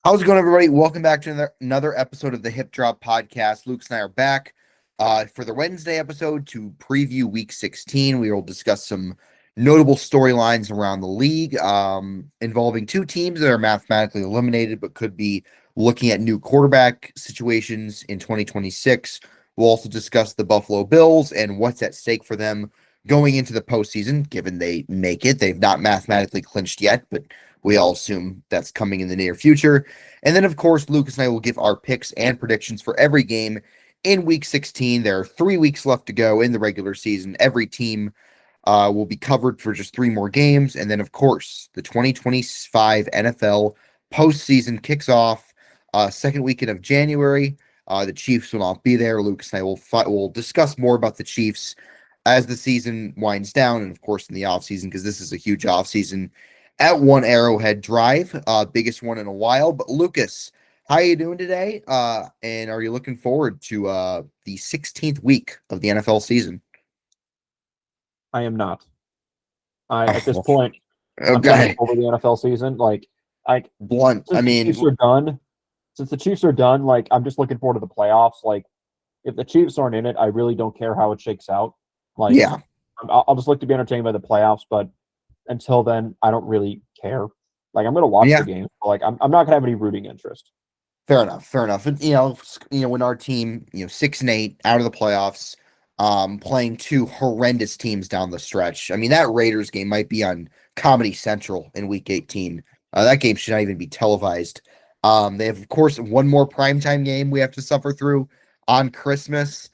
How's it going, everybody? Welcome back to another episode of the Hip Drop Podcast. Lucas and I are back for the Wednesday episode to preview Week 16. We will discuss some notable storylines around the league involving two teams that are mathematically eliminated but could be looking at new quarterback situations in 2026. We'll also discuss the Buffalo Bills and what's at stake for them going into the postseason, given they make it. They've not mathematically clinched yet, but we all assume that's coming in the near future. And then, of course, Lucas and I will give our picks and predictions for every game in Week 16. There are 3 weeks left to go in the regular season. Every team will be covered for just 3 more games. And then, of course, the 2025 NFL postseason kicks off second weekend of January. The Chiefs will not be there. Lucas and I will discuss more about the Chiefs as the season winds down, and of course in the offseason, because this is a huge offseason at One Arrowhead Drive, biggest one in a while. But Lucas, how are you doing today? And are you looking forward to the 16th week of the NFL season? I am not. At this Oh, point, I'm kind of okay, over the NFL season. Like blunt. I since the mean, Chiefs are done, like I'm just looking forward to the playoffs. Like if the Chiefs aren't in it, I really don't care how it shakes out. Like yeah, I'll just look to be entertained by the playoffs. But until then, I don't really care. Like I'm gonna watch the yeah. game. But, like I'm not gonna have any rooting interest. Fair enough. Fair enough. And, when our team, 6-8 out of the playoffs, playing two horrendous teams down the stretch. I mean, that Raiders game might be on Comedy Central in Week 18. That game should not even be televised. They have, of course, one more primetime game we have to suffer through on Christmas.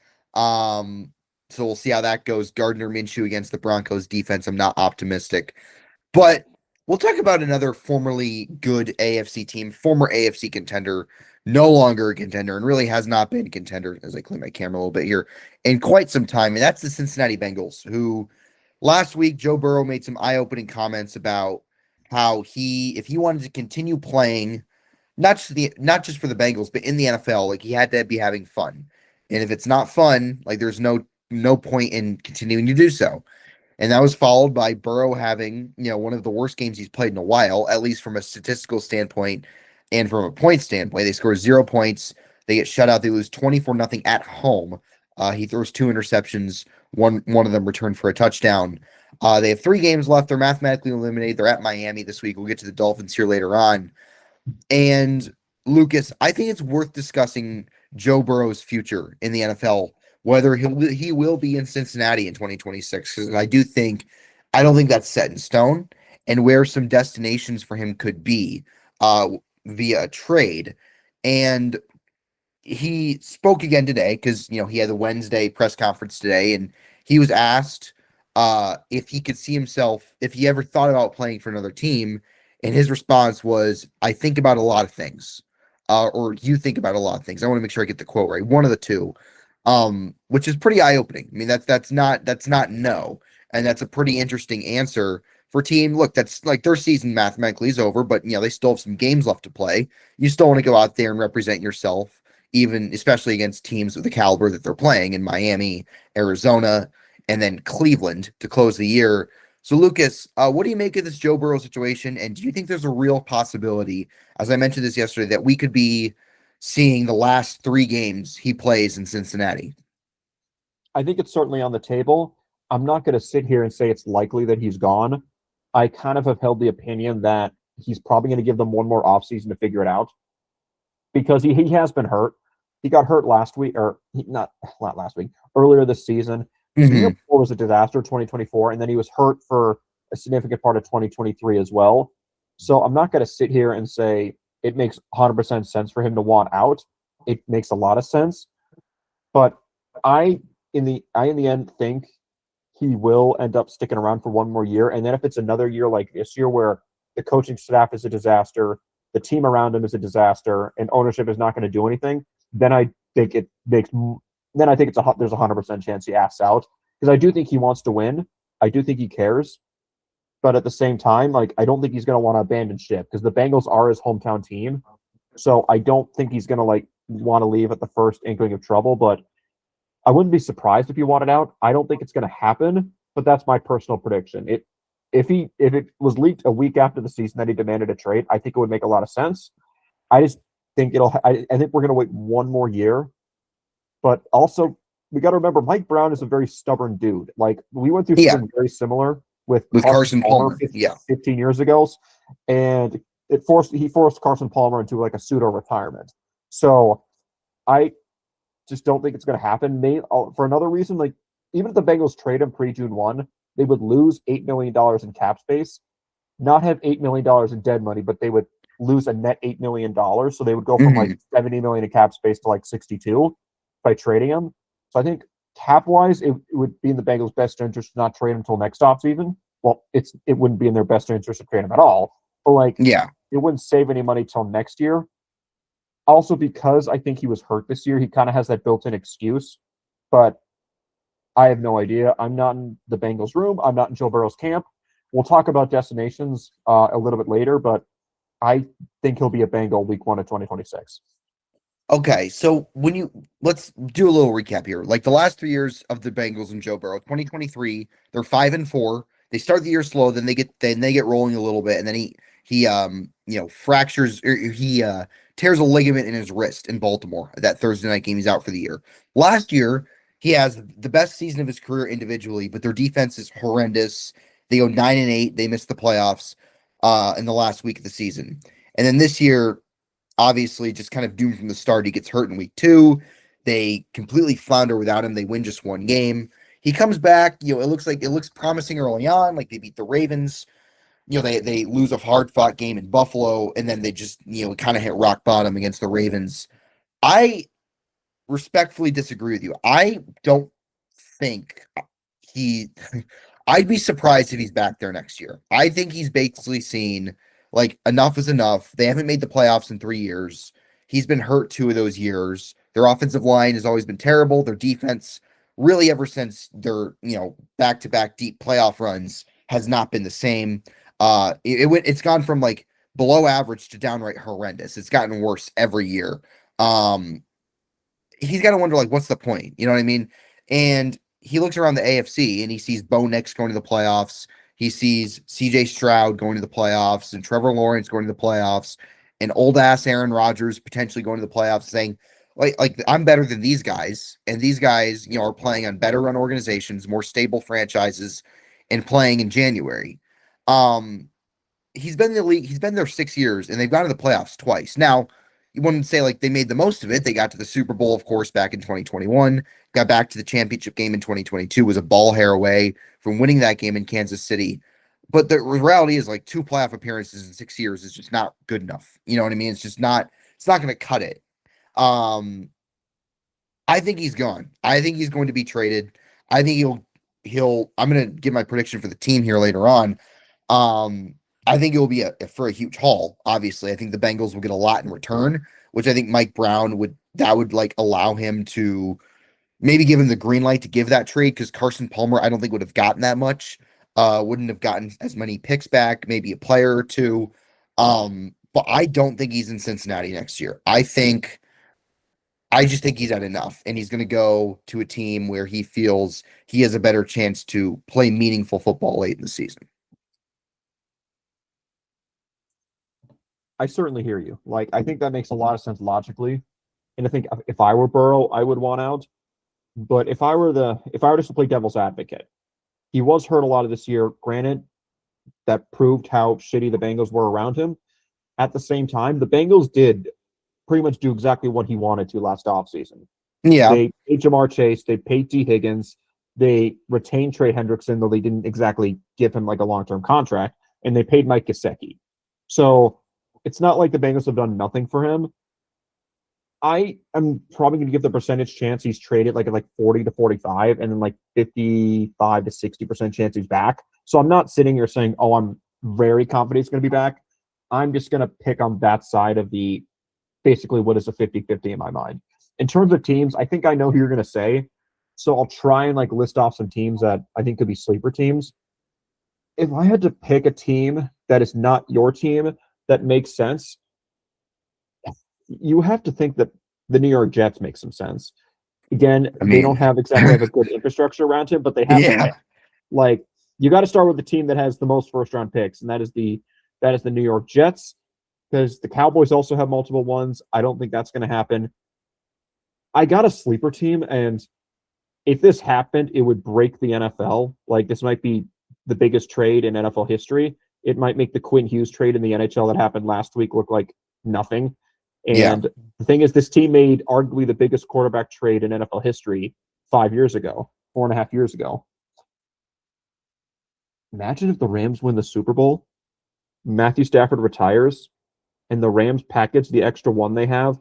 So we'll see how that goes. Gardner Minshew against the Broncos defense. I'm not optimistic. But we'll talk about another formerly good AFC team, former AFC contender, no longer a contender, and really has not been a contender, as I clean my camera a little bit here, in quite some time. And that's the Cincinnati Bengals, who last week Joe Burrow made some eye-opening comments about how if he wanted to continue playing, not just for the Bengals, but in the NFL, like he had to be having fun. And if it's not fun, like there's no point in continuing to do so. And that was followed by Burrow having, one of the worst games he's played in a while, at least from a statistical standpoint and from a point standpoint. They score 0 points. They get shut out. They lose 24-0 at home. He throws 2 interceptions, one of them returned for a touchdown. They have 3 games left. They're mathematically eliminated. They're at Miami this week. We'll get to the Dolphins here later on. And Lucas, I think it's worth discussing Joe Burrow's future in the NFL, whether he will be in Cincinnati in 2026. Because I don't think that's set in stone, and where some destinations for him could be uh, via a trade. And he spoke again today because he had the Wednesday press conference today, and he was asked if he could see himself, if he ever thought about playing for another team, and his response was, "I think about a lot of things," or "You think about a lot of things." I want to make sure I get the quote right, one of the two, which is pretty eye opening. I mean, that's not no, and that's a pretty interesting answer for team. Look, that's like their season mathematically is over, but they still have some games left to play. You still want to go out there and represent yourself, even especially against teams of the caliber that they're playing in Miami, Arizona, and then Cleveland to close the year. So, Lucas, what do you make of this Joe Burrow situation? And do you think there's a real possibility, as I mentioned this yesterday, that we could be seeing the last 3 games he plays in Cincinnati? I think it's certainly on the table. I'm not going to sit here and say it's likely that he's gone. I kind of have held the opinion that he's probably going to give them one more offseason to figure it out because he has been hurt. He got hurt last week, or not last week, earlier this season. The year Mm-hmm. before was a disaster, 2024, and then he was hurt for a significant part of 2023 as well. So I'm not going to sit here and say it makes 100% sense for him to want out. It makes a lot of sense, but I I in the end think he will end up sticking around for one more year. And then if it's another year like this year where the coaching staff is a disaster, the team around him is a disaster, and ownership is not going to do anything, then I think it makes then I think there's 100% chance he asks out because I do think he wants to win. I do think he cares, but at the same time, like I don't think he's going to want to abandon ship because the Bengals are his hometown team. So I don't think he's going to like want to leave at the first inkling of trouble. But I wouldn't be surprised if he wanted out. I don't think it's going to happen, but that's my personal prediction. If it was leaked a week after the season that he demanded a trade, I think it would make a lot of sense. I just think I think we're going to wait one more year. But also, we got to remember, Mike Brown is a very stubborn dude. Like, we went through Yeah, something very similar with with Carson Carson Palmer Palmer. Yeah. 15 years ago, and he forced Carson Palmer into like a pseudo retirement. So I just don't think it's going to happen. For another reason, like, even if the Bengals trade him pre-June 1, they would lose $8 million in cap space, not have $8 million in dead money, but they would lose a net $8 million. So they would go from like 70 million in cap space to like 62 by trading him. So I think cap-wise, it would be in the Bengals' best interest to not trade him until next offseason. Well, it wouldn't be in their best interest to trade him at all. But like, Yeah. it wouldn't save any money till next year. Also, because I think he was hurt this year, he kind of has that built-in excuse. But I have no idea. I'm not in the Bengals room. I'm not in Joe Burrow's camp. We'll talk about destinations a little bit later, but I think he'll be a Bengal week 1 of 2026. Okay, so let's do a little recap here. Like the last 3 years of the Bengals and Joe Burrow, 2023, they're 5-4. They start the year slow, then they get rolling a little bit, and then he fractures or he tears a ligament in his wrist in Baltimore. That Thursday night game, he's out for the year. Last year, he has the best season of his career individually, but their defense is horrendous. They go 9-8. They miss the playoffs in the last week of the season. And then this year, obviously just kind of doomed from the start. He gets hurt in week 2. They completely flounder without him. They win just one game. He comes back, it looks promising early on, like they beat the Ravens. They lose a hard-fought game in Buffalo, and then they just, kind of hit rock bottom against the Ravens. I respectfully disagree with you. I don't think he I'd be surprised if he's back there next year. I think he's basically seen like enough is enough. They haven't made the playoffs in 3 years. He's been hurt 2 of those years. Their offensive line has always been terrible. Their defense, really ever since their, back-to-back deep playoff runs, has not been the same. It's gone from like below average to downright horrendous. It's gotten worse every year. He's got to wonder, like, what's the point? You know what I mean? And he looks around the AFC and he sees Bo Nix going to the playoffs. He sees CJ Stroud going to the playoffs and Trevor Lawrence going to the playoffs and old ass Aaron Rodgers potentially going to the playoffs, saying, like I'm better than these guys. And these guys, are playing on better run organizations, more stable franchises, and playing in January. He's been in the league, he's been there 6 years, and they've gone to the playoffs twice. Now, you wouldn't say like they made the most of it. They got to the Super Bowl, of course, back in 2021, got back to the championship game in 2022, was a ball hair away from winning that game in Kansas City. But the reality is, like, 2 playoff appearances in 6 years is just not good enough. You know what I mean? It's not going to cut it. I think he's gone. I think he's going to be traded. I think I'm going to give my prediction for the team here later on. I think it will be for a huge haul. Obviously, I think the Bengals will get a lot in return, which I think Mike Brown would like allow him to maybe give him the green light to give that trade, because Carson Palmer, I don't think would have gotten that much. Wouldn't have gotten as many picks back, maybe a player or two. But I don't think he's in Cincinnati next year. I just think he's had enough, and he's going to go to a team where he feels he has a better chance to play meaningful football late in the season. I certainly hear you. Like, I think that makes a lot of sense logically. And I think if I were Burrow, I would want out. But if I were just to play devil's advocate, he was hurt a lot of this year. Granted, that proved how shitty the Bengals were around him. At the same time, the Bengals did pretty much do exactly what he wanted to last offseason. Yeah. They paid Jamar Chase, they paid T. Higgins, they retained Trey Hendrickson, though they didn't exactly give him like a long-term contract, and they paid Mike Gesicki. So it's not like the Bengals have done nothing for him. I am probably going to give the percentage chance he's traded like 40 to 45, and then like 55 to 60% chance he's back. So I'm not sitting here saying, oh, I'm very confident he's going to be back. I'm just going to pick on that side of the basically what is a 50-50 in my mind. In terms of teams, I think I know who you're going to say. So I'll try and like list off some teams that I think could be sleeper teams. If I had to pick a team that is not your team that makes sense, you have to think that the New York Jets make some sense. Again, they don't have exactly have a good infrastructure around him, but they have to win. Like, you got to start with the team that has the most first round picks, and that is the New York Jets. because the Cowboys also have multiple ones. I don't think that's going to happen. I got a sleeper team, and if this happened, it would break the NFL. Like, this might be the biggest trade in NFL history. It might make the Quinn Hughes trade in the NHL that happened last week look like nothing. Yeah. And the thing is, this team made arguably the biggest quarterback trade in NFL history 5 years ago, 4.5 years ago. Imagine if the Rams win the Super Bowl, Matthew Stafford retires, and the Rams package the extra one they have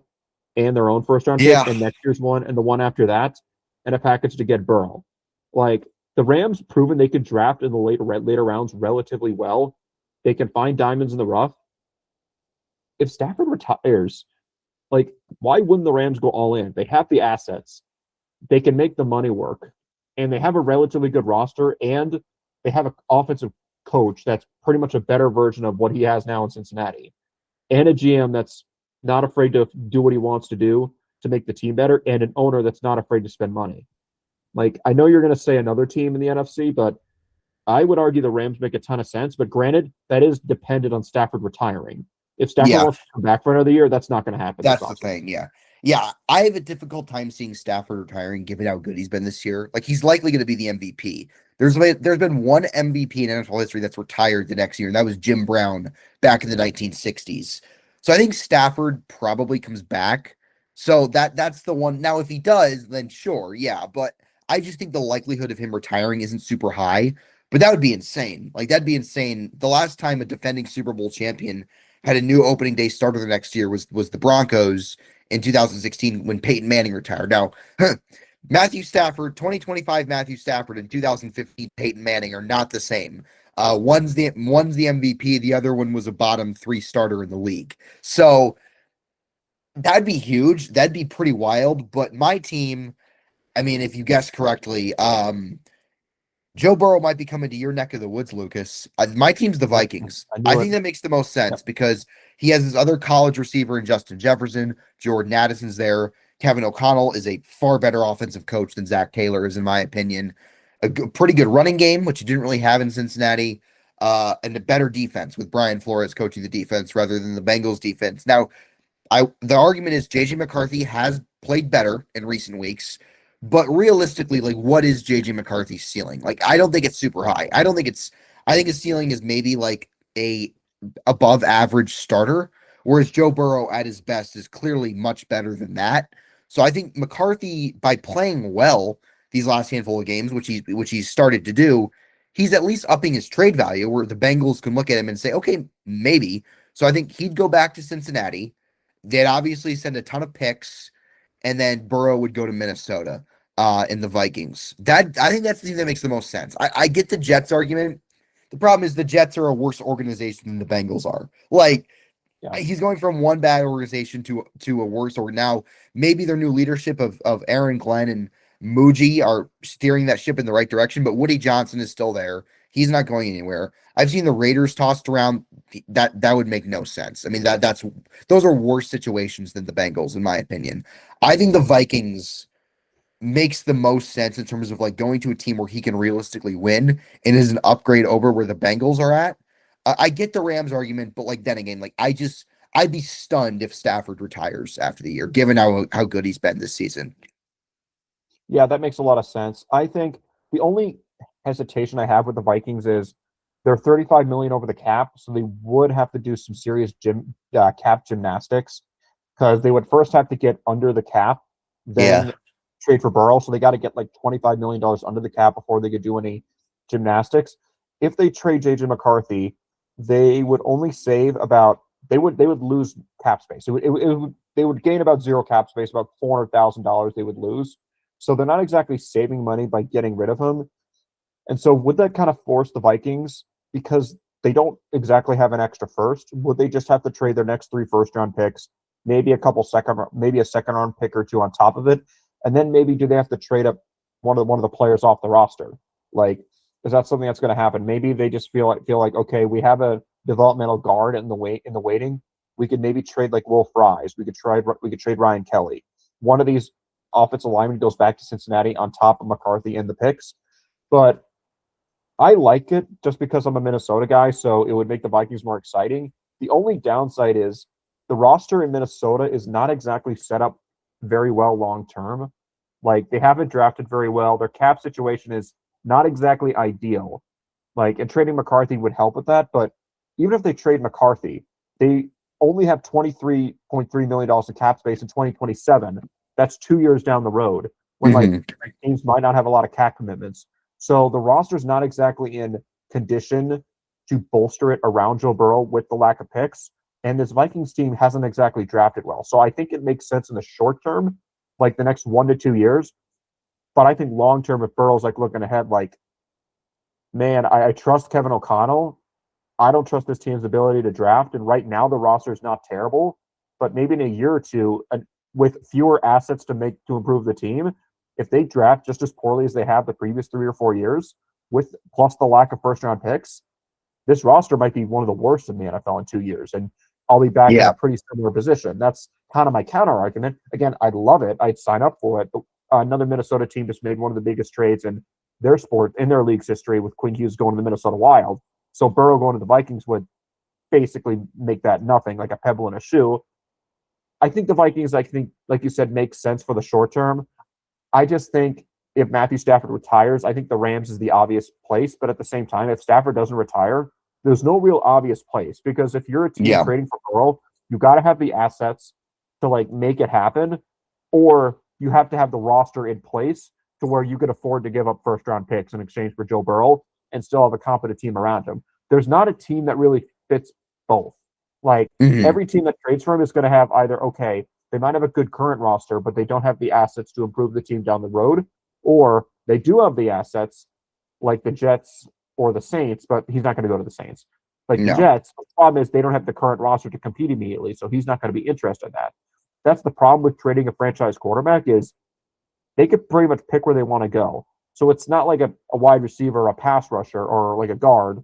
and their own first round pick Yeah. and next year's one and the one after that and a package to get Burrow. Like, the Rams proven they could draft in the later rounds relatively well. They can find diamonds in the rough. If Stafford retires, like, why wouldn't the Rams go all in? They have the assets. They can make the money work. And they have a relatively good roster, and they have an offensive coach that's pretty much a better version of what he has now in Cincinnati. And a GM that's not afraid to do what he wants to do to make the team better, and an owner that's not afraid to spend money. Like, I know you're going to say another team in the NFC, but I would argue the Rams make a ton of sense. But granted, that is dependent on Stafford retiring. If Stafford Yeah. wants to come back for another year, that's not going to happen. That's the thing. Yeah. Yeah. I have a difficult time seeing Stafford retiring given how good he's been this year. Like, he's likely going to be the MVP. There's been one MVP in NFL history that's retired the next year, and that was Jim Brown back in the 1960s. So I think Stafford probably comes back. So that's the one. Now, if he does, then sure, yeah. But I just think the likelihood of him retiring isn't super high. But that would be insane. Like, that'd be insane. The last time a defending Super Bowl champion had a new opening day starter the next year was the Broncos in 2016 when Peyton Manning retired. Now, Matthew Stafford, 2025 Matthew Stafford and 2015 Peyton Manning are not the same. One's the MVP, the other one was a bottom 3 starter in the league. So that'd be huge. That'd be pretty wild. But my team, I mean, if you guessed correctly, Joe Burrow might be coming to your neck of the woods, Lucas. My team's the Vikings. I think that makes the most sense because he has his other college receiver in Justin Jefferson. Jordan Addison's there. Kevin O'Connell is a far better offensive coach than Zach Taylor is, in my opinion. Pretty good running game, which you didn't really have in Cincinnati, and a better defense with Brian Flores coaching the defense rather than the Bengals defense. Now, the argument is JJ McCarthy has played better in recent weeks, but realistically, like, what is JJ McCarthy's ceiling? Like, I don't think it's super high. I think his ceiling is maybe like a above average starter, whereas Joe Burrow at his best is clearly much better than that. So I think McCarthy, by playing well these last handful of games, which he's started to do, he's at least upping his trade value where the Bengals can look at him and say, okay, maybe. So I think he'd go back to Cincinnati. They'd obviously send a ton of picks, and then Burrow would go to Minnesota in the Vikings. That, I think that's the thing that makes the most sense. I get the Jets argument. The problem is the Jets are a worse organization than the Bengals are. Like, he's going from one bad organization to a worse, or now maybe their new leadership of Aaron Glenn and Muji are steering that ship in the right direction, but Woody Johnson is still there. He's not going anywhere. I've seen the Raiders tossed around. That would make no sense. I mean, those are worse situations than the Bengals, in my opinion. I think the Vikings makes the most sense in terms of like going to a team where he can realistically win and is an upgrade over where the Bengals are at. I get the Rams argument, but like then again, like I'd be stunned if Stafford retires after the year, given how good he's been this season. Yeah, that makes a lot of sense. I think the only hesitation I have with the Vikings is they're 35 million over the cap, so they would have to do some serious cap gymnastics because they would first have to get under the cap, then trade for Burrow. So they got to get like $25 million under the cap before they could do any gymnastics. If they trade JJ McCarthy, they would only save about they would lose cap space. They would gain about zero cap space, about $400,000 they would lose. So they're not exactly saving money by getting rid of him. And so would that kind of force the Vikings, because they don't exactly have an extra first, would they just have to trade their next 3 first-round picks, maybe a second-round pick or 2 on top of it, and then maybe do they have to trade up one of the players off the roster? Like, is that something that's going to happen? Maybe they just feel like okay, we have a developmental guard in the waiting. We could maybe trade like Will Fries. We could trade Ryan Kelly. One of these offensive lineman goes back to Cincinnati on top of McCarthy and the picks. But I like it just because I'm a Minnesota guy, so it would make the Vikings more exciting. The only downside is the roster in Minnesota is not exactly set up very well long term. Like they haven't drafted very well. Their cap situation is not exactly ideal. Like, and trading McCarthy would help with that. But even if they trade McCarthy, they only have $23.3 million in cap space in 2027. That's 2 years down the road when like teams might not have a lot of cap commitments. So the roster's not exactly in condition to bolster it around Joe Burrow with the lack of picks. And this Vikings team hasn't exactly drafted well. So I think it makes sense in the short term, like the next 1 to 2 years. But I think long term, if Burrow's like looking ahead, like, man, I trust Kevin O'Connell. I don't trust this team's ability to draft. And right now, the roster is not terrible. But maybe in a year or two, with fewer assets to improve the team, if they draft just as poorly as they have the previous 3 or 4 years, with plus the lack of first round picks, this roster might be one of the worst in the NFL in 2 years. And I'll be back in a pretty similar position. That's kind of my counter argument. Again, I'd love it. I'd sign up for it. But another Minnesota team just made one of the biggest trades in their sport, in their league's history, with Quinn Hughes going to the Minnesota Wild. So Burrow going to the Vikings would basically make that nothing, like a pebble in a shoe. I think the Vikings, like you said, make sense for the short term. I just think if Matthew Stafford retires, I think the Rams is the obvious place. But at the same time, if Stafford doesn't retire, there's no real obvious place, because if you're a team trading for Burrow, you got to have the assets to like make it happen, or you have to have the roster in place to where you could afford to give up first round picks in exchange for Joe Burrow and still have a competent team around him. There's not a team that really fits both. Like every team that trades for him is going to have either, okay, they might have a good current roster, but they don't have the assets to improve the team down the road, or they do have the assets like the Jets or the Saints, but he's not going to go to the Saints. Like the Jets, the problem is they don't have the current roster to compete immediately, so he's not going to be interested in that. That's the problem with trading a franchise quarterback, is they could pretty much pick where they want to go. So it's not like a wide receiver, a pass rusher, or like a guard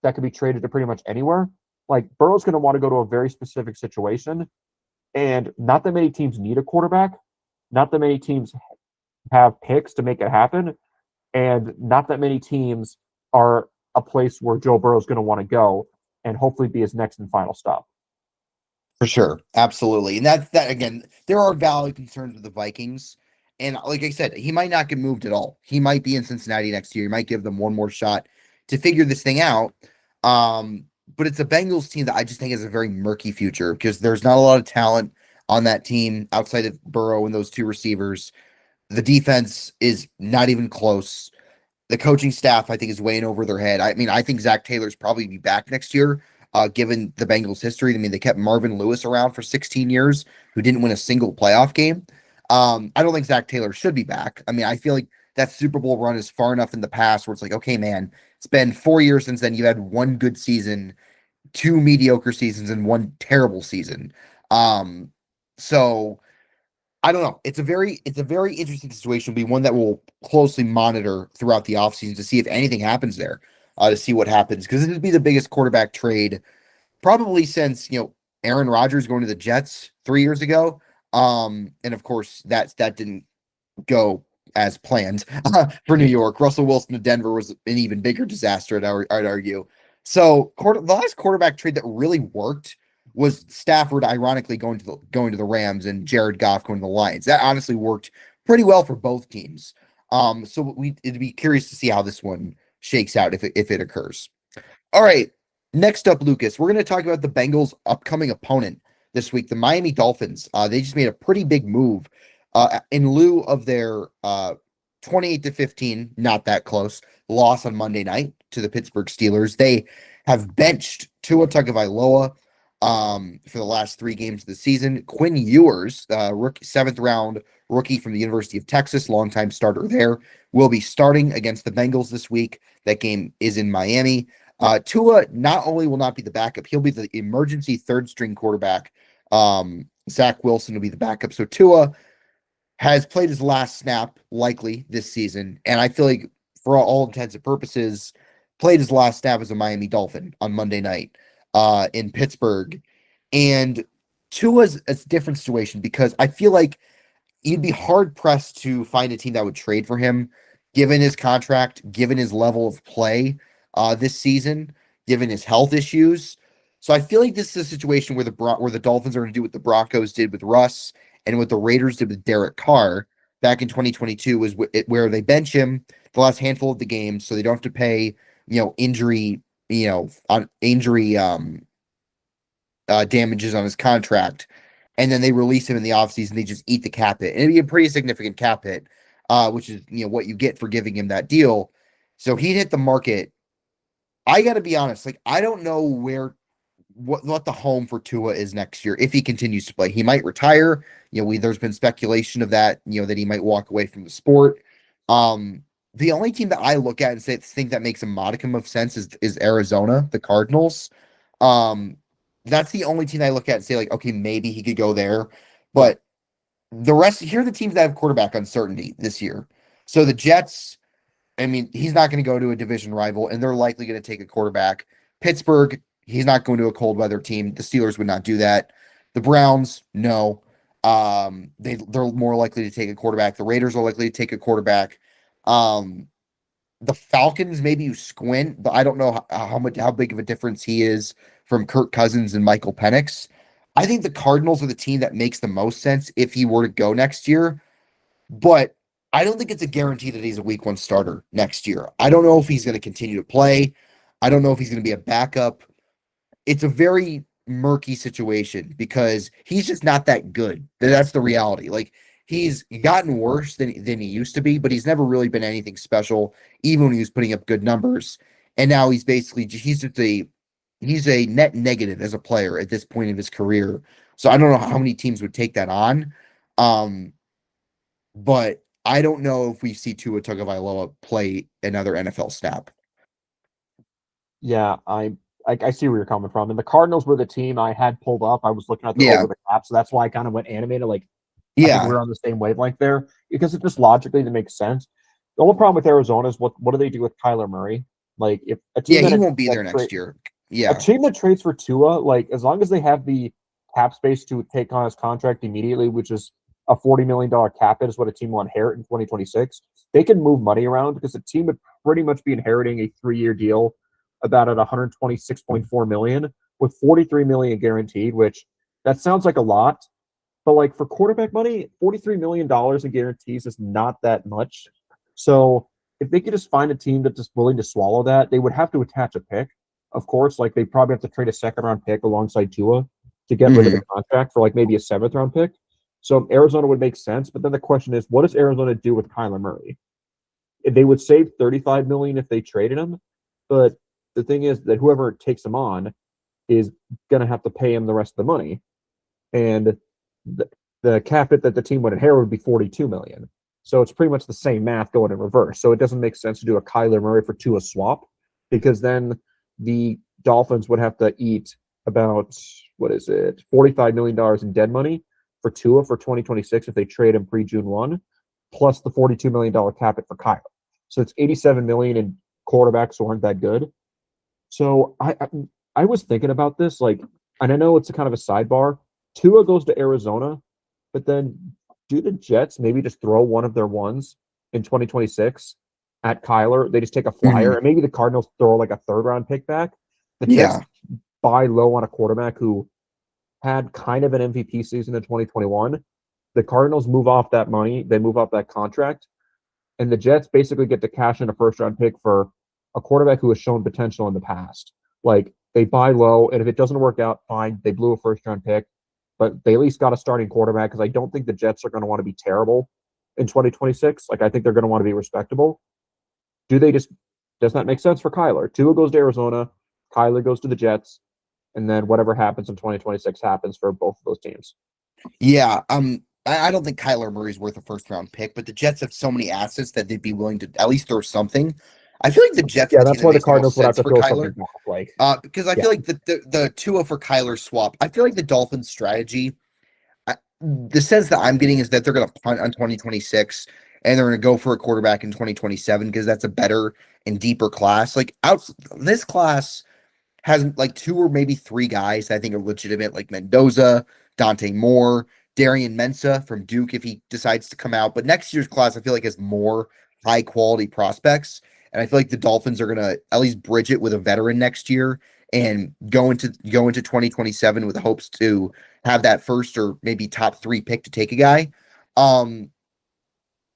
that could be traded to pretty much anywhere. Like Burrow's going to want to go to a very specific situation, and not that many teams need a quarterback. Not that many teams have picks to make it happen, and not that many teams are a place where Joe Burrow is going to want to go and hopefully be his next and final stop. For sure. Absolutely. And that again, there are valid concerns with the Vikings. And like I said, he might not get moved at all. He might be in Cincinnati next year. He might give them one more shot to figure this thing out. But it's a Bengals team that I just think has a very murky future, because there's not a lot of talent on that team outside of Burrow and those two receivers. The defense is not even close. The coaching staff, I think, is way in over their head. I mean, I think Zach Taylor's probably be back next year, given the Bengals' history. I mean, they kept Marvin Lewis around for 16 years, who didn't win a single playoff game. I don't think Zach Taylor should be back. I mean, I feel like that Super Bowl run is far enough in the past where it's like, okay, man, it's been 4 years since then. You had one good season, two mediocre seasons, and one terrible season. So I don't know. It's a very interesting situation. It'll be one that we'll closely monitor throughout the offseason to see if anything happens there, to see what happens. Because this would be the biggest quarterback trade probably since, Aaron Rodgers going to the Jets 3 years ago. And of course that didn't go as planned for New York. Russell Wilson to Denver was an even bigger disaster, I'd argue. So the last quarterback trade that really worked was Stafford, ironically, going to the Rams, and Jared Goff going to the Lions. That honestly worked pretty well for both teams. So it'd be curious to see how this one shakes out if it occurs. All right, next up, Lucas, we're going to talk about the Bengals' upcoming opponent this week, the Miami Dolphins. They just made a pretty big move in lieu of their 28-15, not that close, loss on Monday night to the Pittsburgh Steelers. They have benched Tua Tagovailoa for the last 3 games of the season. Quinn Ewers, rookie, 7th round rookie from the University of Texas, longtime starter there, will be starting against the Bengals this week. That game is in Miami. Tua not only will not be the backup, he'll be the emergency third string quarterback. Zach Wilson will be the backup. So Tua has played his last snap likely this season, and I feel like for all intents and purposes, played his last snap as a Miami Dolphin on Monday night in Pittsburgh. And Tua's a different situation, because I feel like you'd be hard pressed to find a team that would trade for him, given his contract, given his level of play this season, given his health issues. So I feel like this is a situation where the Dolphins are going to do what the Broncos did with Russ and what the Raiders did with Derek Carr back in 2022, was where they bench him the last handful of the games, so they don't have to pay injury on injury damages on his contract, and then they release him in the offseason. They just eat the cap hit, and it'd be a pretty significant cap hit, which is what you get for giving him that deal. So he'd hit the market. I got to be honest, like I don't know what the home for Tua is next year if he continues to play. He might retire. There's been speculation of that. That he might walk away from the sport. The only team that I look at and think that makes a modicum of sense is Arizona, the Cardinals. Um, that's the only team I look at and say like, okay, maybe he could go there. But the rest here are the teams that have quarterback uncertainty this year. So the Jets, I mean, he's not going to go to a division rival, and they're likely going to take a quarterback. Pittsburgh, he's not going to a cold weather team. The Steelers would not do that. The Browns, no. They're more likely to take a quarterback. The Raiders are likely to take a quarterback. The Falcons, maybe you squint, but I don't know how big of a difference he is from Kirk Cousins and Michael Penix. I think the Cardinals are the team that makes the most sense if he were to go next year, but I don't think it's a guarantee that he's a week one starter next year. I don't know if he's going to continue to play. I don't know if he's going to be a backup. It's a very murky situation because he's just not that good. That's the reality. Like he's gotten worse than he used to be, but he's never really been anything special, even when he was putting up good numbers. And now he's a net negative as a player at this point of his career. So I don't know how many teams would take that on. But I don't know if we see Tua Tagovailoa play another NFL snap. Yeah, I see where you're coming from. And the Cardinals were the team I had pulled up. I was looking at the Yeah. over the cap, so that's why I kind of went animated. Like, I think Yeah. we're on the same wavelength there because it just logically that makes sense. The only problem with Arizona is what do they do with Kyler Murray? Like, if a team Yeah, he that won't be there next year. Yeah. a team that trades for Tua, like as long as they have the cap space to take on his contract immediately, which is a $40 million cap hit is what a team will inherit in 2026, they can move money around because the team would pretty much be inheriting a 3-year deal about at 126.4 million with 43 million guaranteed, which that sounds like a lot, but like for quarterback money, $43 million in guarantees is not that much. So if they could just find a team that's just willing to swallow that, they would have to attach a pick. Of course, like they probably have to trade a second round pick alongside Tua to get rid of the contract for like maybe a 7th round pick. So Arizona would make sense, but then the question is, what does Arizona do with Kyler Murray? They would save 35 million if they traded him, but the thing is that whoever takes him on is going to have to pay him the rest of the money, and the cap hit that the team would inherit would be 42 million. So it's pretty much the same math going in reverse. So it doesn't make sense to do a Kyler Murray for Tua swap because then the Dolphins would have to eat about $45 million in dead money for Tua for 2026 if they trade him pre-June 1, plus the $42 million cap hit for Kyler. So it's $87 million in quarterbacks who aren't that good. So I was thinking about this, like, and I know it's a kind of a sidebar. Tua goes to Arizona, but then do the Jets maybe just throw one of their ones in 2026 at Kyler? They just take a flyer, and maybe the Cardinals throw like a 3rd round pick back. The Jets buy low on a quarterback who had kind of an MVP season in 2021. The Cardinals move off that money, they move off that contract, and the Jets basically get to cash in a 1st round pick for a quarterback who has shown potential in the past. Like they buy low, and if it doesn't work out, fine. They blew a 1st round pick, but they at least got a starting quarterback because I don't think the Jets are going to want to be terrible in 2026. Like I think they're going to want to be respectable. Does that make sense for Kyler? Tua goes to Arizona, Kyler goes to the Jets, and then whatever happens in 2026 happens for both of those teams. Yeah. I don't think Kyler Murray's worth a 1st round pick, but the Jets have so many assets that they'd be willing to at least throw something. I feel like the Jets. Yeah, that's why the Cardinals would have to throw something back. Like, because I feel like the Tua for Kyler swap. I feel like the Dolphins' strategy, the sense that I'm getting is that they're going to punt on 2026 and they're going to go for a quarterback in 2027 because that's a better and deeper class. Like this class has like 2 or maybe 3 guys that I think are legitimate, like Mendoza, Dante Moore, Darian Mensah from Duke if he decides to come out. But next year's class, I feel like has more high quality prospects. And I feel like the Dolphins are going to at least bridge it with a veteran next year and go into 2027 with hopes to have that first or maybe top 3 pick to take a guy.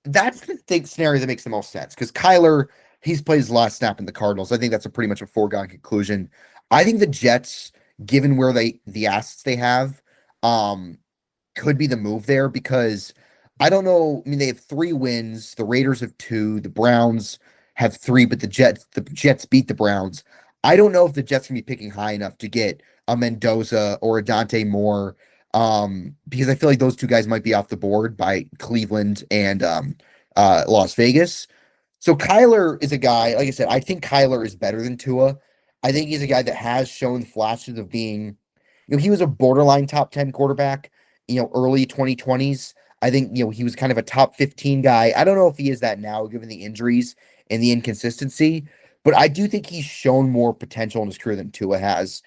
That's the scenario that makes the most sense because Kyler, he's played his last snap in the Cardinals. I think that's a pretty much a foregone conclusion. I think the Jets, given where the assets they have, could be the move there because I don't know. I mean, they have 3 wins. The Raiders have 2. The Browns have 3, but the Jets beat the Browns. I don't know if the Jets can be picking high enough to get a Mendoza or a Dante Moore, because I feel like those 2 guys might be off the board by Cleveland and Las Vegas. So Kyler is a guy, like I said, I think Kyler is better than Tua. I think he's a guy that has shown flashes of being, he was a borderline top 10 quarterback, early 2020s. I think, he was kind of a top 15 guy. I don't know if he is that now, given the injuries and the inconsistency, but I do think he's shown more potential in his career than Tua has.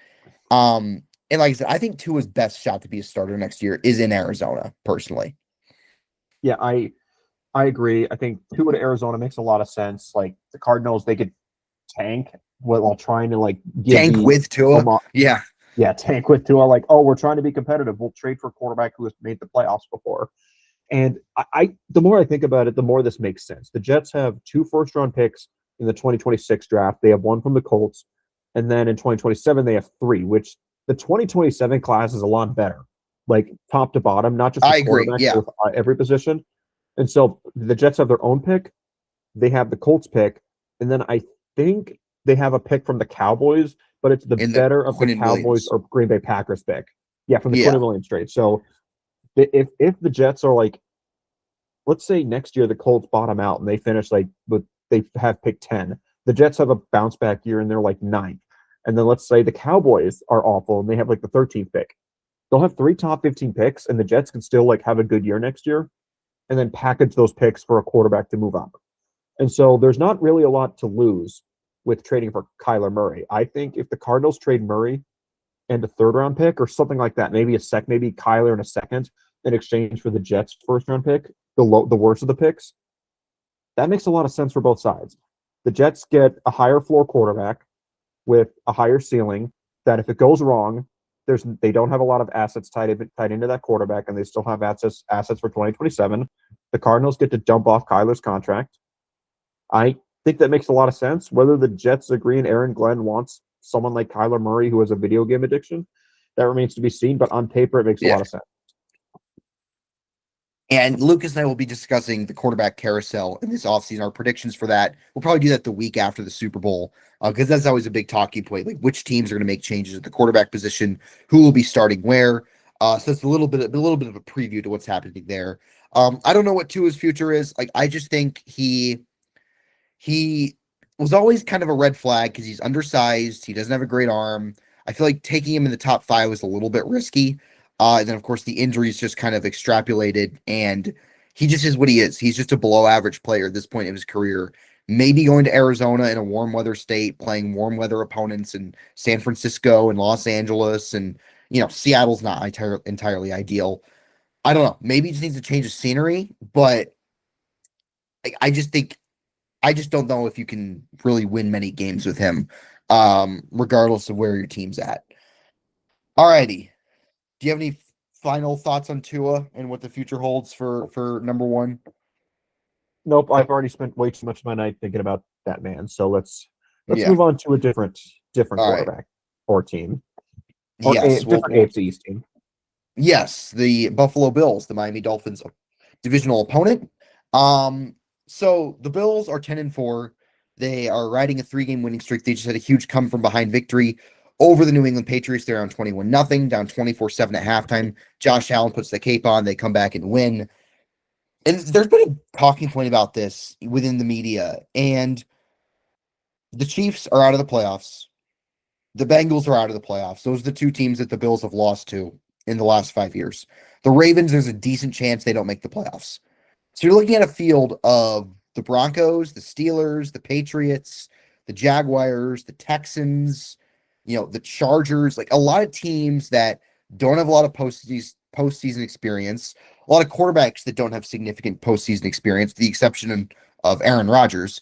And like I said, I think Tua's best shot to be a starter next year is in Arizona, personally. Yeah, I agree. I think Tua to Arizona makes a lot of sense. Like the Cardinals, they could tank while trying to like give Tank with Tua. Yeah. Yeah, tank with Tua. Like, oh, we're trying to be competitive. We'll trade for a quarterback who has made the playoffs before. And the more I think about it, the more this makes sense. The Jets have 2 first-round picks in the 2026 draft. They have 1 from the Colts, and then in 2027 they have 3. Which the 2027 class is a lot better, like top to bottom, not just I the agree. quarterback, Yeah. with every position. And so the Jets have their own pick. They have the Colts pick, and then I think they have a pick from the Cowboys, but it's the In the better of the Quinnen Cowboys Williams. or Green Bay Packers pick. Yeah, from the Yeah. Quinnen Williams trade. So if the Jets are like, let's say next year the Colts bottom out and they finish like they have pick 10, the Jets have a bounce back year and they're like 9th. And then let's say the Cowboys are awful and they have like the 13th pick. They'll have 3 top 15 picks and the Jets can still like have a good year next year and then package those picks for a quarterback to move up. And so there's not really a lot to lose with trading for Kyler Murray. I think if the Cardinals trade Murray and a 3rd round pick or something like that, maybe Kyler and a 2nd in exchange for the Jets' 1st round pick, the worst of the picks, that makes a lot of sense for both sides. The Jets get a higher floor quarterback with a higher ceiling that if it goes wrong, they don't have a lot of assets tied into that quarterback, and they still have assets for 2027. The Cardinals get to dump off Kyler's contract. I think that makes a lot of sense. Whether the Jets agree and Aaron Glenn wants someone like Kyler Murray who has a video game addiction, that remains to be seen, but on paper it makes a lot of sense. And Lucas and I will be discussing the quarterback carousel in this offseason, our predictions for that. We'll probably do that the week after the Super Bowl, because that's always a big talking point, like which teams are going to make changes at the quarterback position, who will be starting where. So it's a little bit of a preview to what's happening there. I don't know what Tua's future is. Like, I just think he was always kind of a red flag because he's undersized. He doesn't have a great arm. I feel like taking him in the top 5 was a little bit risky. And then, of course, the injuries just kind of extrapolated, and he just is what he is. He's just a below average player at this point in his career. Maybe going to Arizona in a warm weather state, playing warm weather opponents in San Francisco and Los Angeles, and Seattle's not entirely ideal. I don't know. Maybe he just needs to change the scenery, but I just don't know if you can really win many games with him, regardless of where your team's at. Alrighty. Do you have any final thoughts on Tua and what the future holds for number 1? Nope, I've already spent way too much of my night thinking about that man. So let's Yeah. move on to a different All quarterback or team. Or Yes, different AFC East team. Yes, the Buffalo Bills, the Miami Dolphins divisional opponent. So the Bills are 10-4. They are riding a 3-game winning streak. They just had a huge come from behind victory over the New England Patriots. They're on 21-0, down 24-7 at halftime. Josh Allen puts the cape on. They come back and win. And there's been a talking point about this within the media. And the Chiefs are out of the playoffs. The Bengals are out of the playoffs. Those are the 2 teams that the Bills have lost to in the last 5 years. The Ravens, there's a decent chance they don't make the playoffs. So you're looking at a field of the Broncos, the Steelers, the Patriots, the Jaguars, the Texans, the Chargers, like a lot of teams that don't have a lot of postseason experience, a lot of quarterbacks that don't have significant postseason experience, with the exception of Aaron Rodgers.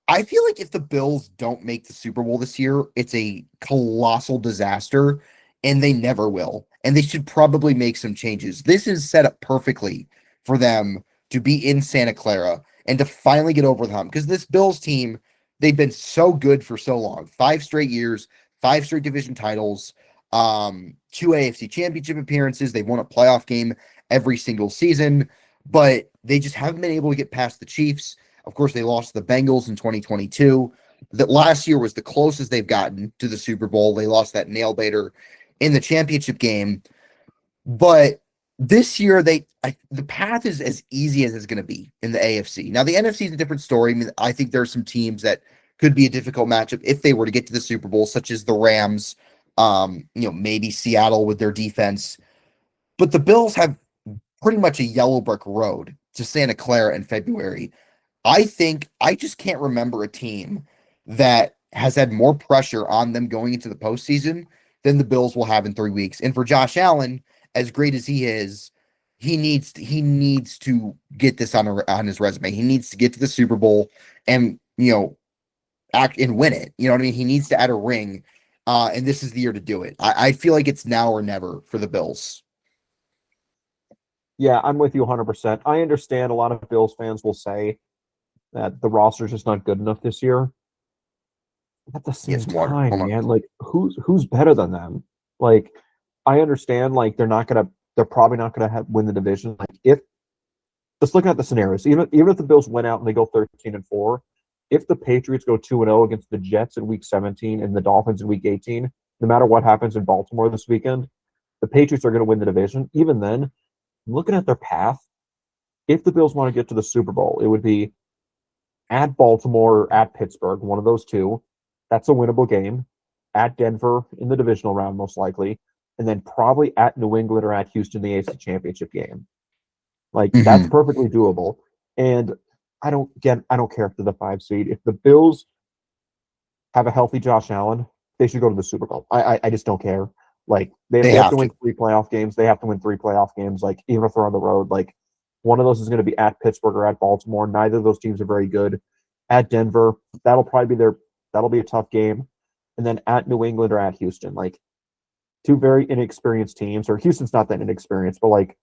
I feel like if the Bills don't make the Super Bowl this year, it's a colossal disaster, and they never will. And they should probably make some changes. This is set up perfectly for them to be in Santa Clara and to finally get over the hump. Because this Bills team, they've been so good for so long. 5 straight years, 5 straight division titles, 2 AFC championship appearances. They've won a playoff game every single season, but they just haven't been able to get past the Chiefs. Of course, they lost to the Bengals in 2022. That last year was the closest they've gotten to the Super Bowl. They lost that nail biter in the championship game. But this year, the path is as easy as it's going to be in the AFC. Now, the NFC is a different story. I mean, I think there are some teams that could be a difficult matchup if they were to get to the Super Bowl, such as the Rams, maybe Seattle with their defense. But the Bills have pretty much a yellow brick road to Santa Clara in February. I just can't remember a team that has had more pressure on them going into the postseason than the Bills will have in 3 weeks. And for Josh Allen, as great as he is, he needs to get this on his resume. He needs to get to the Super Bowl and act and win it. You know what I mean? He needs to add a ring, and this is the year to do it. I feel like it's now or never for the Bills. Yeah, I'm with you 100%. I understand a lot of Bills fans will say that the roster's just not good enough this year. At the same Yes, water. time, Hold on. man, like who's better than them? Like, I understand, like they're probably not gonna win the division. Like, if just looking at the scenarios, even if the Bills went out and they go 13-4, if the Patriots go 2-0 against the Jets in Week 17 and the Dolphins in Week 18, no matter what happens in Baltimore this weekend, the Patriots are going to win the division. Even then, looking at their path, if the Bills want to get to the Super Bowl, it would be at Baltimore or at Pittsburgh, one of those two. That's a winnable game. At Denver in the divisional round, most likely. And then probably at New England or at Houston, the AFC Championship game. Like, that's Mm-hmm. perfectly doable. And I don't care if they're the 5 seed. If the Bills have a healthy Josh Allen, they should go to the Super Bowl. I just don't care. Like, They they have have to win to. 3 playoff games. They have to win 3 playoff games. Like, even if they're on the road, like, one of those is going to be at Pittsburgh or at Baltimore. Neither of those teams are very good. At Denver, that'll be a tough game. And then at New England or at Houston, like, two very inexperienced teams. Or Houston's not that inexperienced, but like,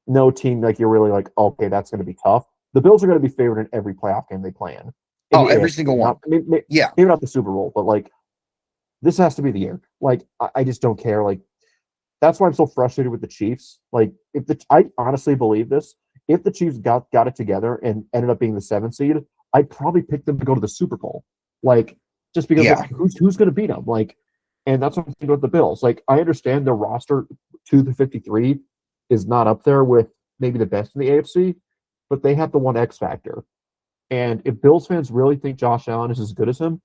no team like you're really like, okay, that's going to be tough. The Bills are going to be favored in every playoff game they play in Oh, the every AFC. single one. Maybe Yeah. not the Super Bowl, but like, this has to be the year. Like, I just don't care. Like, that's why I'm so frustrated with the Chiefs. Like, I honestly believe this. If the Chiefs got it together and ended up being the 7th seed, I'd probably pick them to go to the Super Bowl. Like, just because Yeah. like, who's going to beat them? Like, and that's what I'm thinking with the Bills. Like, I understand their roster 2 to 53 is not up there with maybe the best in the AFC, but they have the one X factor. And if Bills fans really think Josh Allen is as good as him,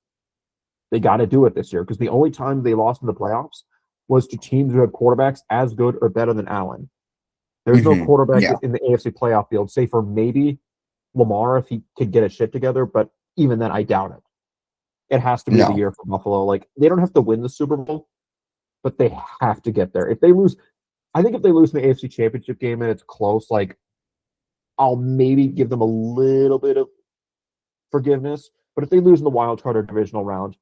they got to do it this year, because the only time they lost in the playoffs was to teams who had quarterbacks as good or better than Allen. There's no Mm-hmm. quarterback Yeah. in the AFC playoff field, say for maybe Lamar if he could get his shit together, but even then, I doubt it. It has to be the No. year for Buffalo. Like, they don't have to win the Super Bowl, but they have to get there. If they lose, I think if they lose in the AFC Championship game and it's close, like, I'll maybe give them a little bit of forgiveness. But if they lose in the wild card or divisional round,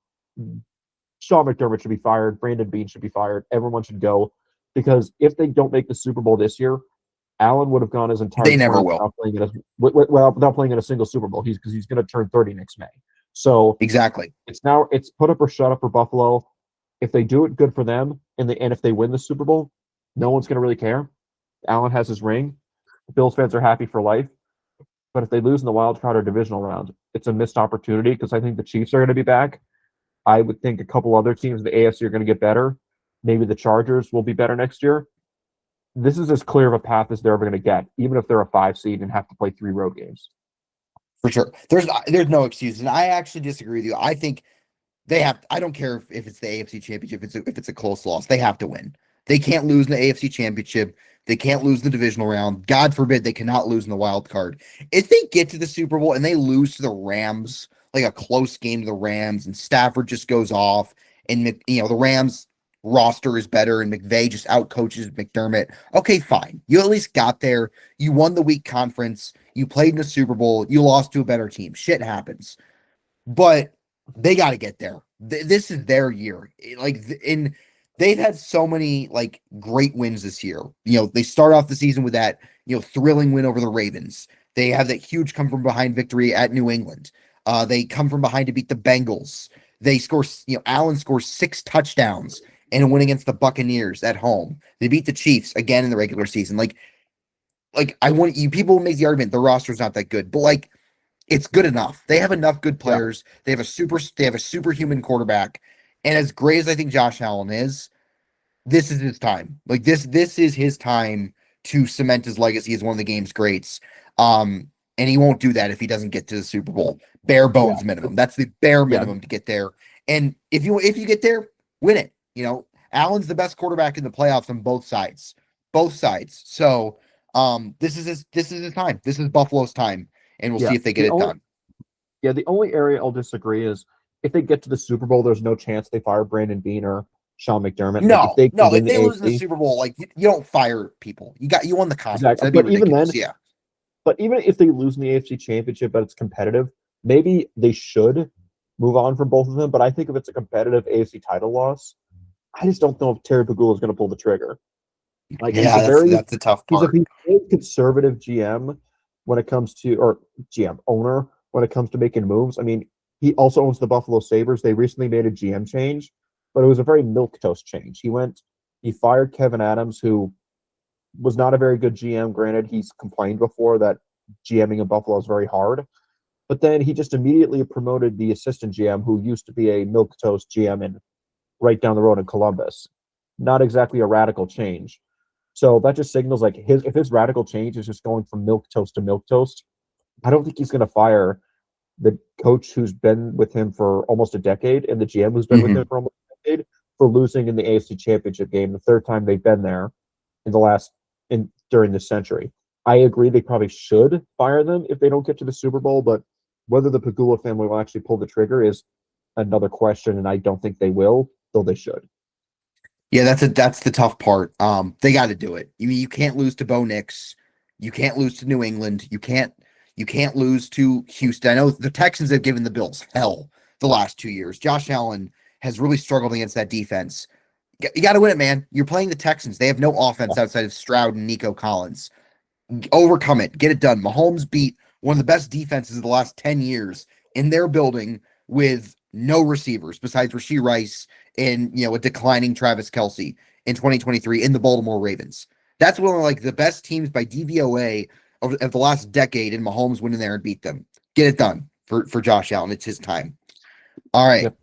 Sean McDermott should be fired. Brandon Beane should be fired. Everyone should go, because if they don't make the Super Bowl this year, Allen would have gone his entire They never prime will. without playing in a single Super Bowl. Because he's going to turn 30 next May. So Exactly. it's put up or shut up for Buffalo. If they do it, good for them. And if they win the Super Bowl, no one's going to really care. Allen has his ring. Bills fans are happy for life. But if they lose in the wild card or divisional round, it's a missed opportunity, because I think the Chiefs are going to be back. I would think a couple other teams in the AFC are going to get better. Maybe the Chargers will be better next year. This is as clear of a path as they're ever going to get, even if they're a 5 seed and have to play 3 road games. For sure. There's no excuse. And I actually disagree with you. I think they have. I don't care if it's the AFC Championship. If it's a close loss, they have to win. They can't lose in the AFC Championship. They can't lose in the divisional round. God forbid they cannot lose in the wild card. If they get to the Super Bowl and they lose to the Rams, like a close game to the Rams, and Stafford just goes off, and the Rams roster is better, and McVay just outcoaches McDermott. Okay, fine. You at least got there. You won the week conference. You played in the Super Bowl. You lost to a better team. Shit happens. but they got to get there. This is their year. And they've had so many like great wins this year. They start off the season with that thrilling win over the Ravens. They have that huge come from behind victory at New England. They come from behind to beat the Bengals. They score. Allen scores 6 touchdowns and a win against the Buccaneers at home. They beat the Chiefs again in the regular season. I want you people make the argument the roster's not that good, but it's good enough. They have enough good Yeah. players. They have a superhuman quarterback. And as great as I think Josh Allen is, this is his time. This is his time to cement his legacy as one of the game's greats. And he won't do that if he doesn't get to the Super Bowl. Bare bones minimum. That's the bare minimum to get there. And if you get there, win it. Allen's the best quarterback in the playoffs on both sides. Both sides. So this is his time. This is Buffalo's time. And we'll see if they get it done. Yeah, the only area I'll disagree is if they get to the Super Bowl, there's no chance they fire Brandon Beane or Sean McDermott. No, if they lose in the Super Bowl, you don't fire people. You won the conference. Exactly. That'd be ridiculous. But even if they lose in the AFC Championship, but it's competitive, maybe they should move on from both of them. But I think if it's a competitive AFC title loss, I just don't know if Terry Pegula is going to pull the trigger. That's the tough part. He's a very conservative GM when it comes to, or GM owner when it comes to making moves. I mean, he also owns the Buffalo Sabres. They recently made a GM change, but it was a very milquetoast change. He fired Kevin Adams, who was not a very good GM. Granted, he's complained before that GMing in Buffalo is very hard, but then he just immediately promoted the assistant GM, who used to be a milquetoast GM right down the road in Columbus. Not exactly a radical change. So that just signals if his radical change is just going from milquetoast to milquetoast, I don't think he's going to fire the coach who's been with him for almost a decade and the GM who's been with him for almost a decade for losing in the AFC Championship game, the third time they've been there during this century. I agree they probably should fire them if they don't get to the Super Bowl, but whether the Pegula family will actually pull the trigger is another question, and I don't think they will, though they should. Yeah, that's the tough part. They got to do it. You can't lose to Bo Nix. You can't lose to New England. You can't lose to Houston. I know the Texans have given the Bills hell the last 2 years. Josh Allen has really struggled against that defense. You got to win it, man. You're playing the Texans. They have no offense outside of Stroud and Nico Collins. Overcome it. Get it done. Mahomes beat one of the best defenses of the last 10 years in their building with no receivers besides Rashee Rice and a declining Travis Kelce in 2023 in the Baltimore Ravens. That's one of the best teams by DVOA of the last decade, and Mahomes went in there and beat them. Get it done for Josh Allen. It's his time. All right. Yep.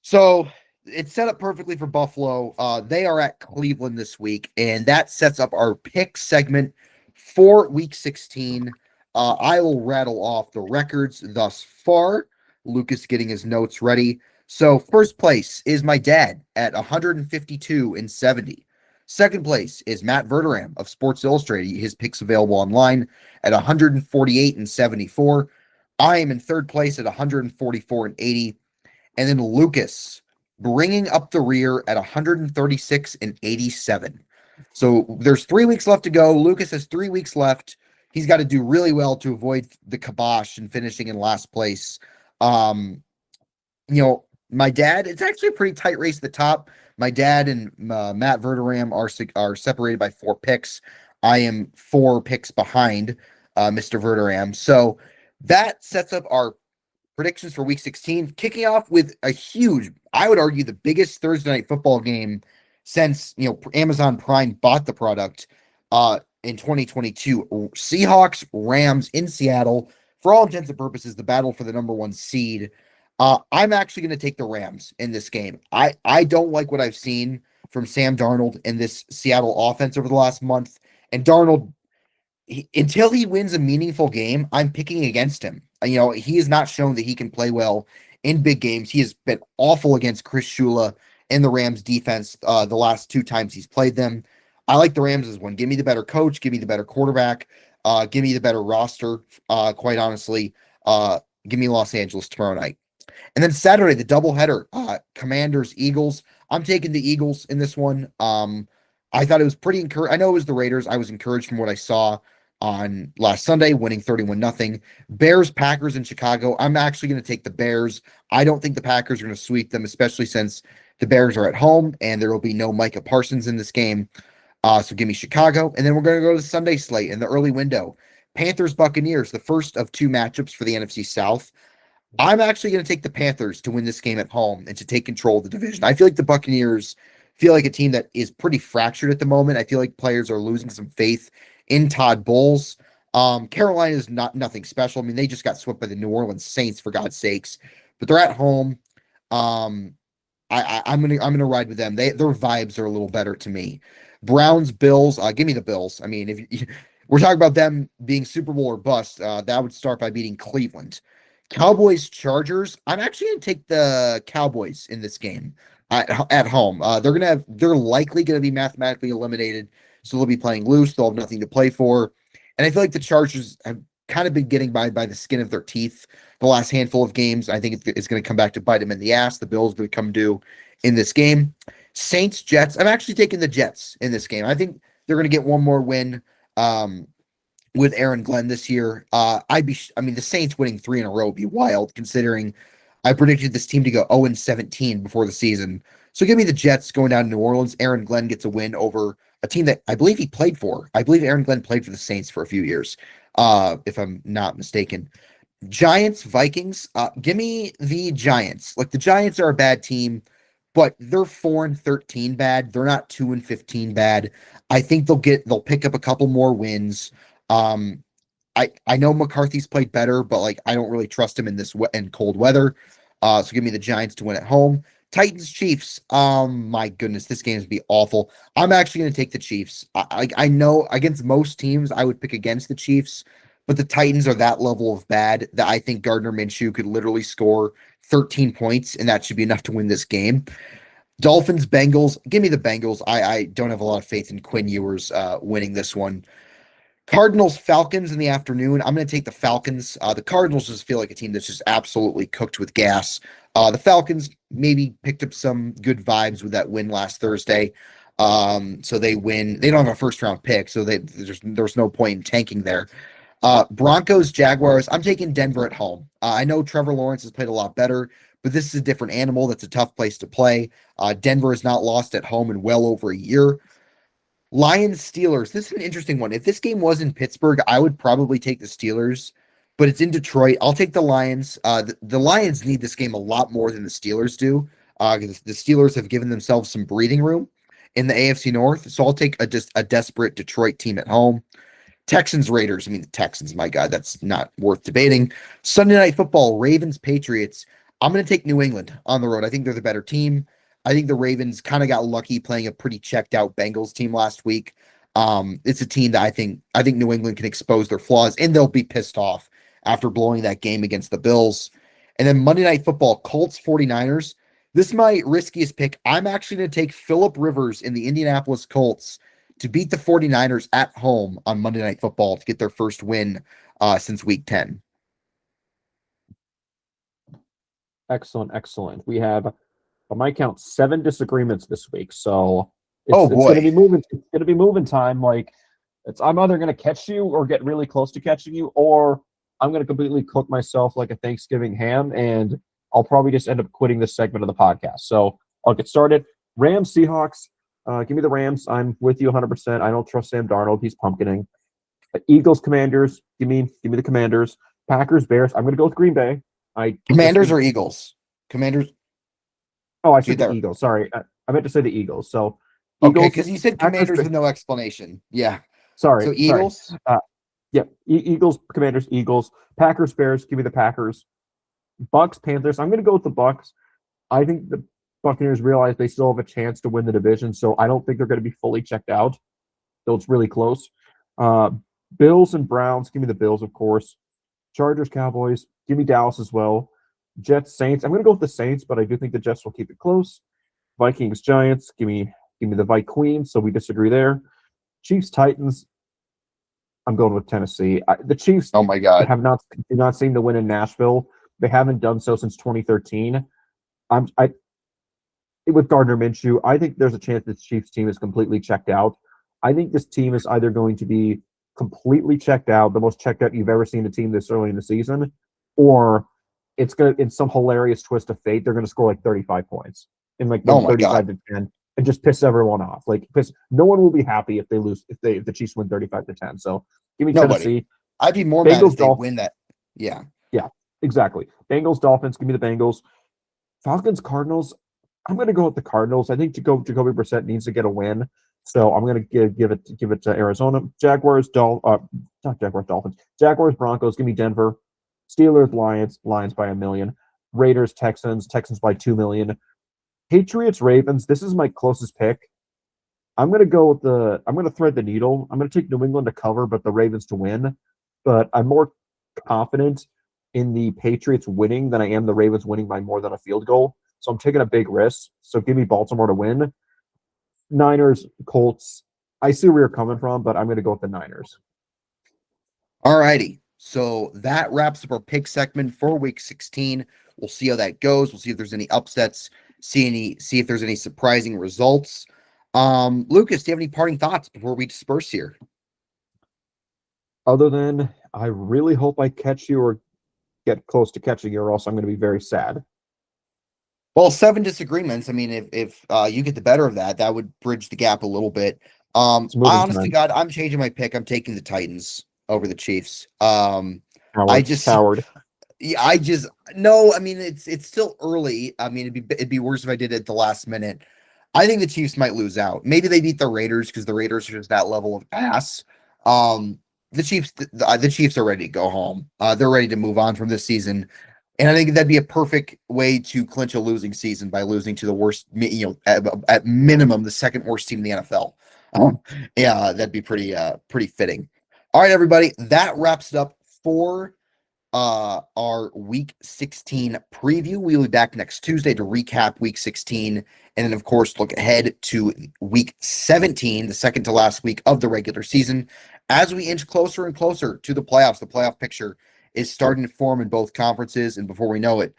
So it's set up perfectly for Buffalo. They are at Cleveland this week, and that sets up our pick segment for Week 16. I will rattle off the records thus far. Lucas getting his notes ready. So first place is my dad at 152-70. Second place is Matt Verderam of Sports Illustrated. His picks available online at 148-74. I am in third place at 144-80. And then Lucas bringing up the rear at 136-87. So there's 3 weeks left to go. Lucas has 3 weeks left. He's got to do really well to avoid the kibosh and finishing in last place. My dad, it's actually a pretty tight race at the top. My dad and Matt Verderam are separated by 4 picks. I am 4 picks behind Mr. Verderam. So that sets up our predictions for Week 16, kicking off with a huge, I would argue, the biggest Thursday night football game since Amazon Prime bought the product in 2022. Seahawks-Rams in Seattle. For all intents and purposes, the battle for the number 1 seed. I'm actually going to take the Rams in this game. I don't like what I've seen from Sam Darnold in this Seattle offense over the last month. And Darnold, until he wins a meaningful game, I'm picking against him. He has not shown that he can play well in big games. He has been awful against Chris Shula and the Rams defense the last 2 times he's played them. I like the Rams as one. Give me the better coach. Give me the better quarterback. Give me the better roster, quite honestly. Give me Los Angeles tomorrow night. And then Saturday, the doubleheader, Commanders, Eagles. I'm taking the Eagles in this one. I thought it was pretty encouraging. I know it was the Raiders. I was encouraged from what I saw. on last Sunday, winning 31-0. Bears, Packers in Chicago. I'm actually going to take the Bears. I don't think the Packers are going to sweep them, especially since the Bears are at home and there will be no Micah Parsons in this game. So give me Chicago. And then we're going to go to the Sunday slate in the early window. Panthers, Buccaneers, the first of two matchups for the NFC South. I'm actually going to take the Panthers to win this game at home and to take control of the division. I feel like the Buccaneers feel like a team that is pretty fractured at the moment. I feel like players are losing some faith in Todd Bowles. Carolina is nothing special. I mean, they just got swept by the New Orleans Saints, for God's sakes, but they're at home. I'm gonna ride with them. Their vibes are a little better to me. Browns, Bills. Give me the Bills. I mean, if we're talking about them being Super Bowl or bust, that would start by beating Cleveland. Cowboys, Chargers. I'm actually gonna take the Cowboys in this game at home. They're likely gonna be mathematically eliminated, so they'll be playing loose. They'll have nothing to play for, and I feel like the Chargers have kind of been getting by the skin of their teeth the last handful of games. I think it's going to come back to bite them in the ass. The Bills will come due in this game. Saints, Jets. I'm actually taking the Jets in this game. I think they're going to get one more win with Aaron Glenn this year. I mean, the Saints winning 3 in a row would be wild, considering I predicted this team to go 0-17 before the season. So give me the Jets going down to New Orleans. Aaron Glenn gets a win over a team that I believe he played for. I believe Aaron Glenn played for the Saints for a few years, if I'm not mistaken. Giants, Vikings. Give me the Giants. Like, the Giants are a bad team, but they're 4-13 bad. They're not 2-15 bad. I think they'll pick up a couple more wins. I know McCarthy's played better, but like, I don't really trust him in this in cold weather. So give me the Giants to win at home. Titans, Chiefs. My goodness, this game is be awful. I'm actually going to take the Chiefs. I know against most teams I would pick against the Chiefs, but the Titans are that level of bad that I think Gardner Minshew could literally score 13 points, and that should be enough to win this game. Dolphins, Bengals. Give me the Bengals. I don't have a lot of faith in Quinn Ewers winning this one. Cardinals, Falcons in the afternoon. I'm going to take the Falcons. The Cardinals just feel like a team that's just absolutely cooked with gas. The Falcons maybe picked up some good vibes with that win last Thursday. So they win. They don't have a first round pick, so there's no point in tanking there. Broncos, Jaguars. I'm taking Denver at home. I know Trevor Lawrence has played a lot better, but this is a different animal. That's a tough place to play. Denver has not lost at home in well over a year. Lions, Steelers. This is an interesting one. If this game was in Pittsburgh, I would probably take the Steelers, but it's in Detroit. I'll take the Lions. The Lions need this game a lot more than the Steelers do. The Steelers have given themselves some breathing room in the AFC North, so I'll take a desperate Detroit team at home. Texans, Raiders. I mean, the Texans, my God, that's not worth debating. Sunday Night Football, Ravens, Patriots. I'm going to take New England on the road. I think they're the better team. I think the Ravens kind of got lucky playing a pretty checked out Bengals team last week. It's a team that I think New England can expose their flaws, and they'll be pissed off after blowing that game against the Bills. And then Monday Night Football, Colts, 49ers. This is my riskiest pick. I'm actually going to take Phillip Rivers in the Indianapolis Colts to beat the 49ers at home on Monday Night Football to get their first win since week 10. Excellent. We have, on my count, 7 disagreements this week. So it's going to be moving. It's going to be moving time. Like, I'm either going to catch you or get really close to catching you, or I'm going to completely cook myself like a Thanksgiving ham, and I'll probably just end up quitting this segment of the podcast. So I'll get started. Rams, Seahawks. Give me the Rams. I'm with you 100%. I don't trust Sam Darnold. He's pumpkining. Eagles, Commanders. Give me the Commanders. Packers, Bears. I'm going to go with Green Bay. Commanders or Eagles? Commanders. Oh, I said the Eagles. Sorry, I meant to say the Eagles. So Eagles, okay, because you said Commanders with no explanation. Yeah. Sorry. So Eagles. Eagles, Commanders, Eagles, Packers, Bears. Give me the Packers. Bucks, Panthers. I'm going to go with the Bucks. I think the Buccaneers realize they still have a chance to win the division, so I don't think they're going to be fully checked out, though it's really close. Bills and Browns. Give me the Bills, of course. Chargers, Cowboys. Give me Dallas as well. Jets, Saints. I'm going to go with the Saints, but I do think the Jets will keep it close. Vikings, Giants. Give me the Vikings. So we disagree there. Chiefs, Titans. I'm going with Tennessee. The Chiefs, oh my God, do not seem to win in Nashville. They haven't done so since 2013. With Gardner Minshew, I think there's a chance this Chiefs team is completely checked out. I think this team is either going to be completely checked out, the most checked out you've ever seen a team this early in the season, or it's gonna in some hilarious twist of fate, they're gonna score like 35 points in like Oh in my God. 35 to 10 and just piss everyone off. Like piss no one will be happy if they lose if the Chiefs win 35 to 10. So give me Nobody. Tennessee. I'd be more mad Bengals if they Dolphins. win that. Yeah. Yeah, exactly. Bengals Dolphins, give me the Bengals. Falcons Cardinals. I'm gonna go with the Cardinals. I think Jacoby Brissett needs to get a win. So I'm gonna give it to Arizona. Not Jaguars, Dolphins. Jaguars, Broncos, give me Denver. Steelers, Lions by 1,000,000. Raiders, Texans by 2,000,000. Patriots, Ravens. This is my closest pick. I'm gonna thread the needle. I'm gonna take New England to cover, but the Ravens to win. But I'm more confident in the Patriots winning than I am the Ravens winning by more than a field goal. So I'm taking a big risk. So give me Baltimore to win. Niners, Colts. I see where you're coming from, but I'm going to go with the Niners. All righty. So that wraps up our pick segment for week 16. We'll see how that goes. We'll see if there's any upsets, see if there's any surprising results. Lucas, do you have any parting thoughts before we disperse here? Other than I really hope I catch you or get close to catching you, or else I'm going to be very sad. Well, 7 disagreements. I mean, if you get the better of that, that would bridge the gap a little bit. I honest to God, I'm changing my pick. I'm taking the Titans over the Chiefs. I just Coward. Yeah, I just no. I mean, it's still early. I mean, it'd be worse if I did it at the last minute. I think the Chiefs might lose out. Maybe they beat the Raiders because the Raiders are just that level of ass. The Chiefs are ready to go home. They're ready to move on from this season, and I think that'd be a perfect way to clinch a losing season by losing to the worst. At minimum, the second worst team in the NFL. Yeah, that'd be pretty fitting. All right, everybody, that wraps it up for our week 16 preview. We'll be back next Tuesday to recap week 16 and then of course look ahead to week 17, the second to last week of the regular season. As we inch closer and closer to the playoffs, the playoff picture is starting to form in both conferences, and before we know it,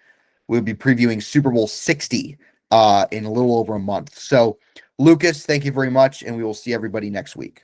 we'll be previewing Super Bowl 60 in a little over a month. So Lucas, thank you very much, and we will see everybody next week.